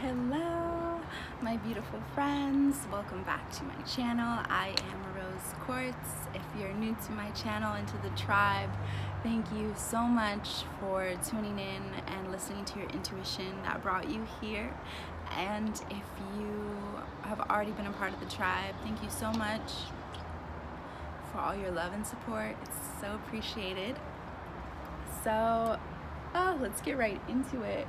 Hello, my beautiful friends. Welcome back to my channel. I am Rose Quartz. If you're new to my channel and to the tribe, thank you so much for tuning in and listening to your intuition that brought you here. And if you have already been a part of the tribe, thank you so much for all your love and support. It's so appreciated. So, let's get right into it.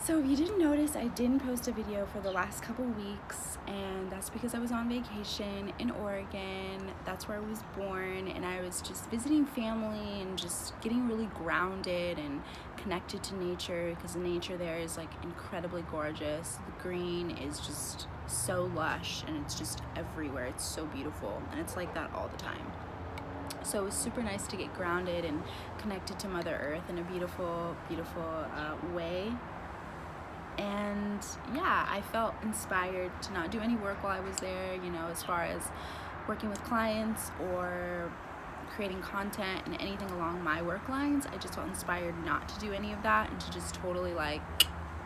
So if you didn't notice, I didn't post a video for the last couple weeks, and that's because I was on vacation in Oregon. That's where I was born, and I was just visiting family and just getting really grounded and connected to nature, because the nature there is like incredibly gorgeous. The green is just so lush and it's just everywhere. It's so beautiful, and it's like that all the time. So it was super nice to get grounded and connected to Mother Earth in a beautiful, beautiful way. And yeah, I felt inspired to not do any work while I was there, as far as working with clients or creating content and anything along my work lines. I just felt inspired not to do any of that and to just totally like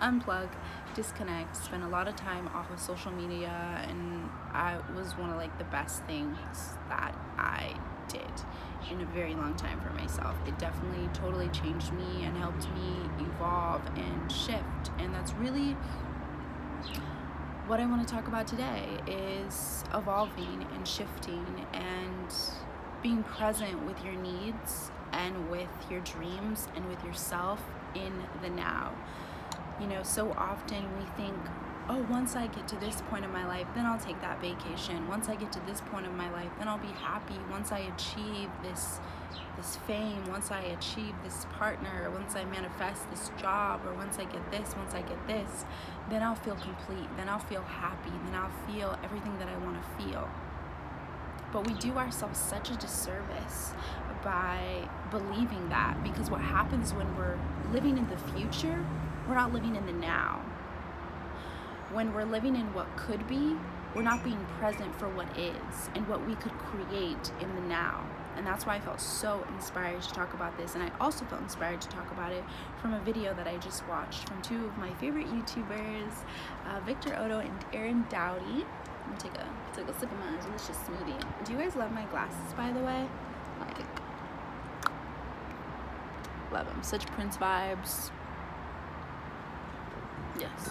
unplug, disconnect, spend a lot of time off of social media. And it was one of like the best things that I did in a very long time for myself. It definitely totally changed me and helped me evolve and shift. And that's really what I want to talk about today, is evolving and shifting and being present with your needs and with your dreams and with yourself in the now. So often we think, oh, once I get to this point in my life, then I'll take that vacation. Once I get to this point of my life, then I'll be happy. Once I achieve this fame, once I achieve this partner, once I manifest this job, or once I get this, then I'll feel complete, then I'll feel happy, then I'll feel everything that I want to feel. But we do ourselves such a disservice by believing that, because what happens when we're living in the future, we're not living in the now. When we're living in what could be, we're not being present for what is and what we could create in the now. And that's why I felt so inspired to talk about this. And I also felt inspired to talk about it from a video that I just watched from two of my favorite YouTubers, Victor Otto and Aaron Dowdy. I'm gonna take a sip of my delicious smoothie. Do you guys love my glasses, by the way? Like, love them. Such Prince vibes. Yes.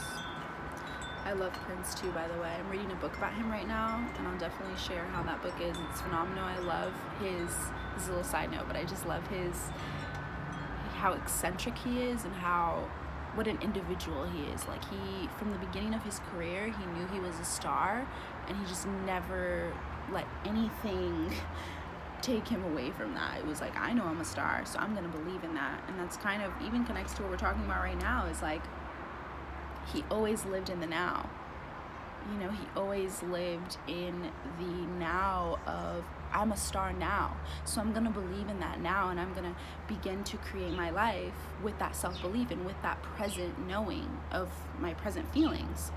I love Prince too, by the way. I'm reading a book about him right now, and I'll definitely share how that book is. It's phenomenal. I love this is a little side note, but I just love how eccentric he is and what an individual he is. Like, from the beginning of his career, he knew he was a star, and he just never let anything take him away from that. It was like, I know I'm a star, so I'm going to believe in that. And that's kind of even connects to what we're talking about right now, is like, he always lived in the now. He always lived in the now of, I'm a star now, so I'm going to believe in that now, and I'm going to begin to create my life with that self-belief and with that present knowing of my present feelings.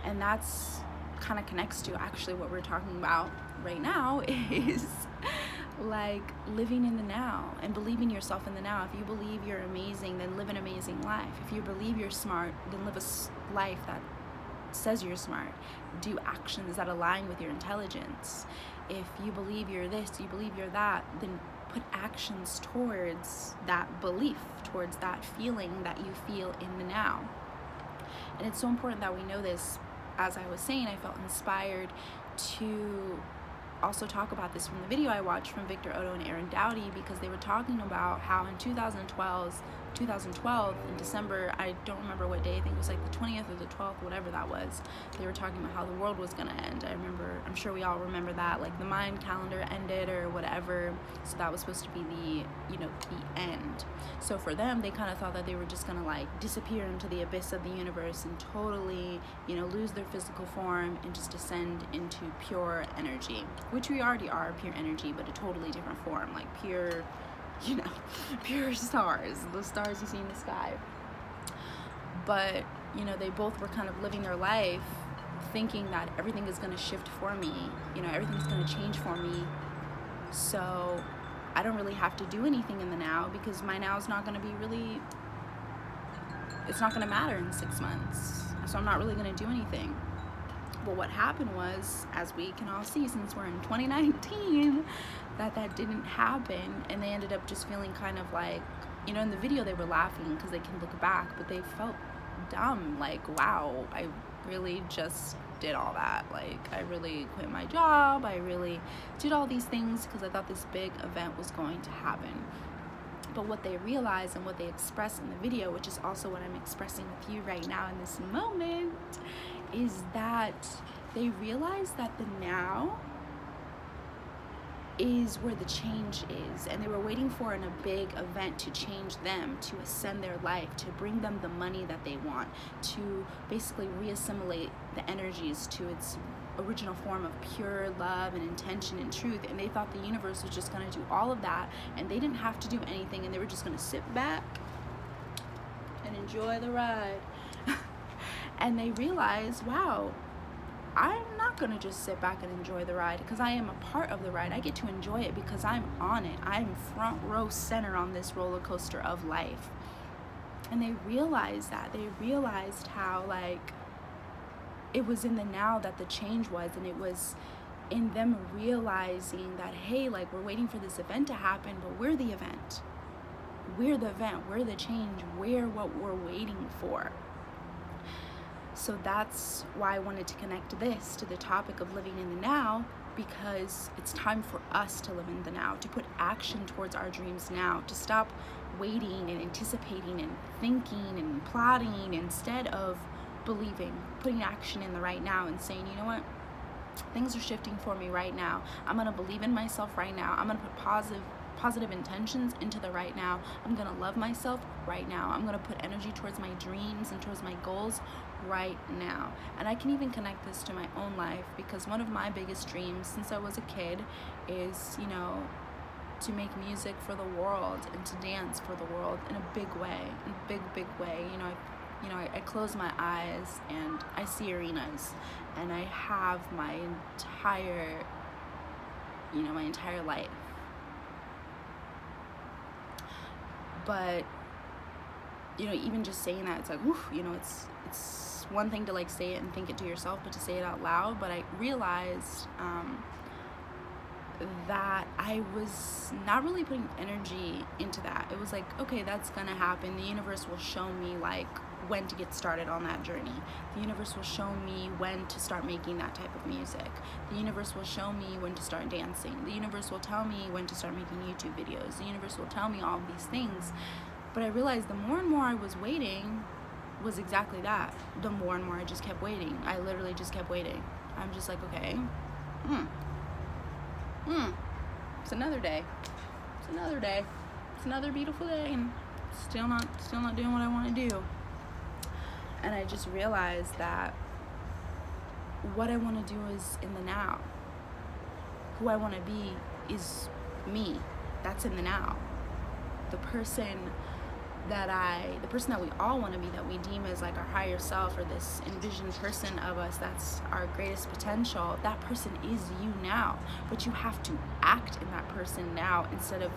And that's kind of connects to actually what we're talking about right now, is like living in the now and believing yourself in the now. If you believe you're amazing, then live an amazing life. If you believe you're smart, then live a life that says you're smart. Do actions that align with your intelligence. If you believe you're this, you believe you're that, then put actions towards that belief, towards that feeling that you feel in the now. And it's so important that we know this. As I was saying, I felt inspired to also talk about this from the video I watched from Victor Otto and Aaron Dowdy, because they were talking about how in 2012 in December, I don't remember what day, I think it was like the 20th or the 12th, whatever that was, they were talking about how the world was gonna end. I'm sure we all remember that, like the Mayan calendar ended or whatever, so that was supposed to be the end. So for them, they kind of thought that they were just gonna like disappear into the abyss of the universe and totally, lose their physical form and just descend into pure energy, which we already are, pure energy, but a totally different form, like pure stars, the stars you see in the sky. But they both were kind of living their life thinking that everything is going to shift for me, everything's going to change for me, so I don't really have to do anything in the now, because my now is not going to be really, it's not going to matter in 6 months. so I'm not really going to do anything. But what happened was, as we can all see since we're in 2019, that didn't happen, and they ended up just feeling kind of like, you know, in the video they were laughing because they can look back, but they felt dumb, like, wow, I really just did all that. Like, I really quit my job, I really did all these things because I thought this big event was going to happen. But what they realized and what they express in the video, which is also what I'm expressing with you right now in this moment, is that they realize that the now is where the change is, and they were waiting for a big event to change them, to ascend their life, to bring them the money that they want, to basically reassimilate the energies to its original form of pure love and intention and truth. And they thought the universe was just going to do all of that, and they didn't have to do anything, and they were just going to sit back and enjoy the ride. And they realized, wow, I'm not going to just sit back and enjoy the ride, because I am a part of the ride. I get to enjoy it because I'm on it. I'm front row center on this roller coaster of life. And they realized that. They realized how, like, it was in the now that the change was, and it was in them realizing that, hey, like, we're waiting for this event to happen, but we're the event. We're the event. We're the change. We're what we're waiting for. So that's why I wanted to connect this to the topic of living in the now, because it's time for us to live in the now, to put action towards our dreams now, to stop waiting and anticipating and thinking and plotting, instead of believing, putting action in the right now and saying, you know what, things are shifting for me right now. I'm going to believe in myself right now. I'm going to put positive intentions into the right now. I'm going to love myself right now. I'm going to put energy towards my dreams and towards my goals right now. And I can even connect this to my own life, because one of my biggest dreams since I was a kid is, you know, to make music for the world and to dance for the world in a big way, in a big way. I close my eyes and I see arenas, and I have my entire life. But, you know, even just saying that, it's like, whew, you know, it's one thing to, like, say it and think it to yourself, but to say it out loud. But I realized that I was not really putting energy into that. It was like, okay, that's gonna happen. The universe will show me, like, when to get started on that journey. The universe will show me when to start making that type of music. The universe will show me when to start dancing. The universe will tell me when to start making YouTube videos. The universe will tell me all of these things. But I realized the more and more I was waiting was exactly that. The more and more I just kept waiting. I literally just kept waiting. I'm just like, okay, it's another day. It's another day. It's another beautiful day, and still not doing what I want to do. And I just realized that what I want to do is in the now. Who I want to be is me. That's in the now. The person that we all want to be, that we deem as like our higher self, or this envisioned person of us that's our greatest potential, that person is you now. But you have to act in that person now, instead of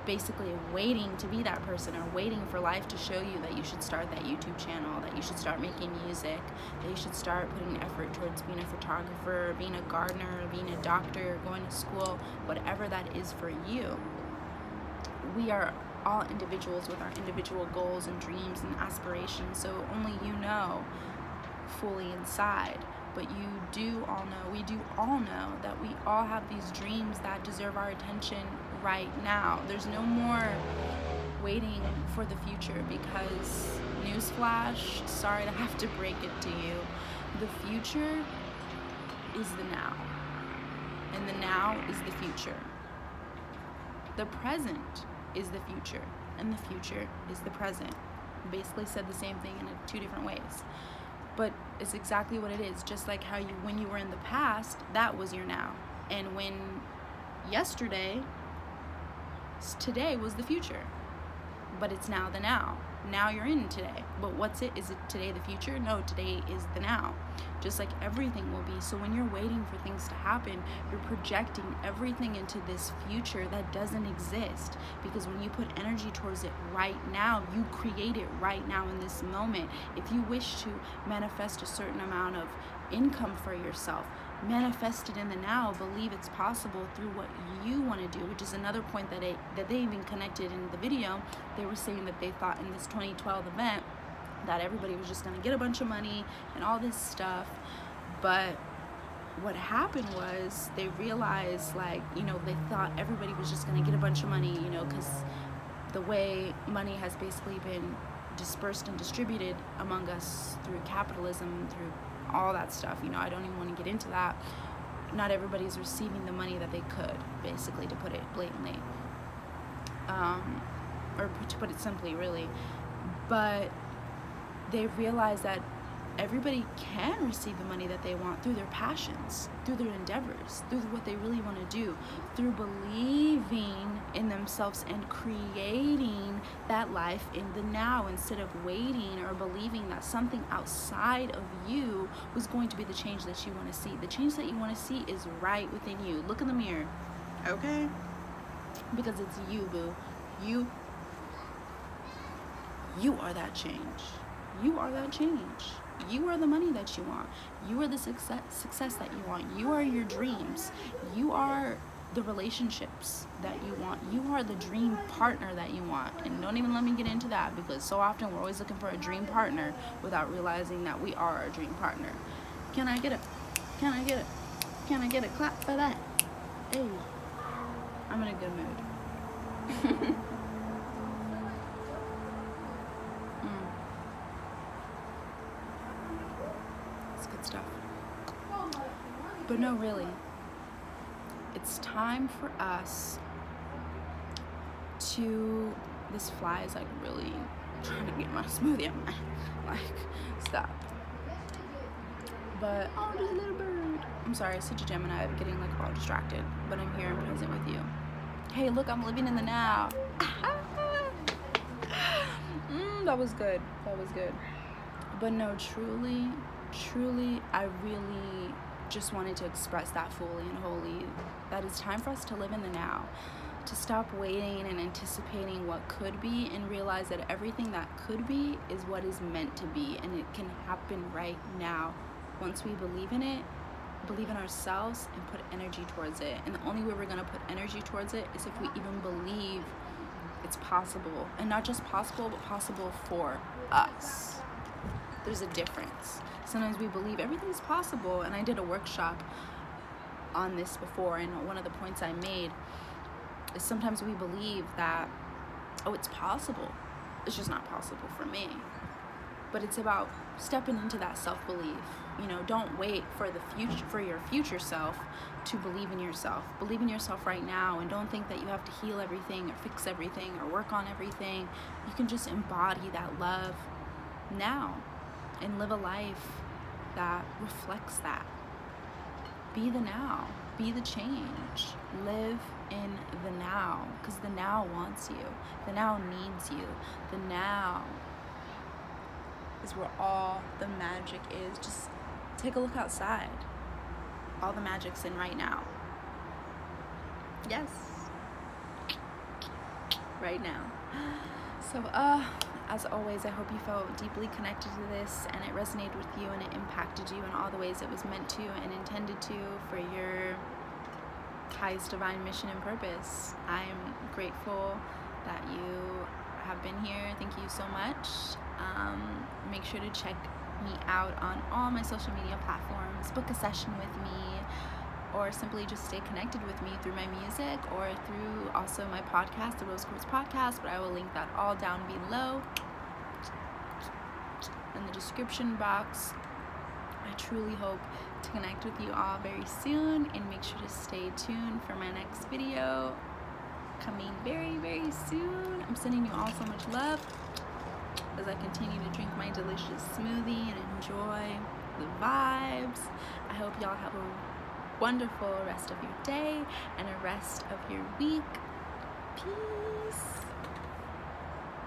basically waiting to be that person, or waiting for life to show you that you should start that YouTube channel, that you should start making music, that you should start putting effort towards being a photographer, being a gardener, being a doctor, going to school, whatever that is for you. We are all individuals with our individual goals and dreams and aspirations, so only you know fully inside. But we do all know that we all have these dreams that deserve our attention right now. There's no more waiting for the future, because, newsflash, sorry to have to break it to you, the future is the now, and the now is the future. The present is the future, and the future is the present. Basically said the same thing in two different ways, but it's exactly what it is. Just like how when you were in the past, that was your now, and when today was the future, but it's now the now. now you're in today. But what's it? Is it today the future? No, today is the now. Just like everything will be. So when you're waiting for things to happen, you're projecting everything into this future that doesn't exist. Because when you put energy towards it right now, you create it right now in this moment. If you wish to manifest a certain amount of income for yourself, manifest it in the now. Believe it's possible through what you want to do, which is another point that they even connected in the video. They were saying that they thought in this 2012 event that everybody was just going to get a bunch of money and all this stuff. But what happened was they realized, like, they thought everybody was just going to get a bunch of money, because the way money has basically been dispersed and distributed among us through capitalism, through all that stuff. I don't even want to get into that. Not everybody's receiving the money that they could, basically, to put it blatantly. Or to put it simply, really. But they realize that everybody can receive the money that they want through their passions, through their endeavors, through what they really want to do, through believing in themselves and creating that life in the now, instead of waiting or believing that something outside of you was going to be the change that you want to see. The change that you want to see is right within you. Look in the mirror, okay? Because it's you, boo. You are that change. You are that change. You are the money that you want. You are the success that you want. You are your dreams. You are the relationships that you want. You are the dream partner that you want. And don't even let me get into that, because so often we're always looking for a dream partner without realizing that we are our dream partner. Can I get a clap for that? Hey, I'm in a good mood. Stuff. But no, really, it's time for us to, this fly is like really trying to get my smoothie on my, like, stop. But, oh, there's a little bird. I'm sorry, such a Gemini, I'm getting like all distracted, but I'm here and present with you. Hey, look, I'm living in the now. That was good. But no, truly, I really just wanted to express that fully and wholly, that it's time for us to live in the now, to stop waiting and anticipating what could be, and realize that everything that could be is what is meant to be, and it can happen right now. Once we believe in it, believe in ourselves, and put energy towards it. And the only way we're going to put energy towards it is if we even believe it's possible, and not just possible, but possible for us. There's a difference. Sometimes we believe everything's possible, and I did a workshop on this before, and one of the points I made is sometimes we believe that, oh, it's possible, it's just not possible for me. But it's about stepping into that self-belief. Don't wait for the future, for your future self to believe in yourself. Believe in yourself right now, and don't think that you have to heal everything or fix everything or work on everything. You can just embody that love now and live a life that reflects that. Be the now. Be the change. Live in the now, because the now wants you. The now needs you. The now is where all the magic is. Just take a look outside. All the magic's in right now. Yes. Right now. So, as always, I hope you felt deeply connected to this, and it resonated with you, and it impacted you in all the ways it was meant to and intended to for your highest divine mission and purpose. I am grateful that you have been here. Thank you so much. Make sure to check me out on all my social media platforms, book a session with me, or simply just stay connected with me through my music or through also my podcast, the Rose Quartz Podcast, but I will link that all down below in the description box. I truly hope to connect with you all very soon, and make sure to stay tuned for my next video coming very, very soon. I'm sending you all so much love as I continue to drink my delicious smoothie and enjoy the vibes. I hope y'all have a wonderful rest of your day and a rest of your week. Peace.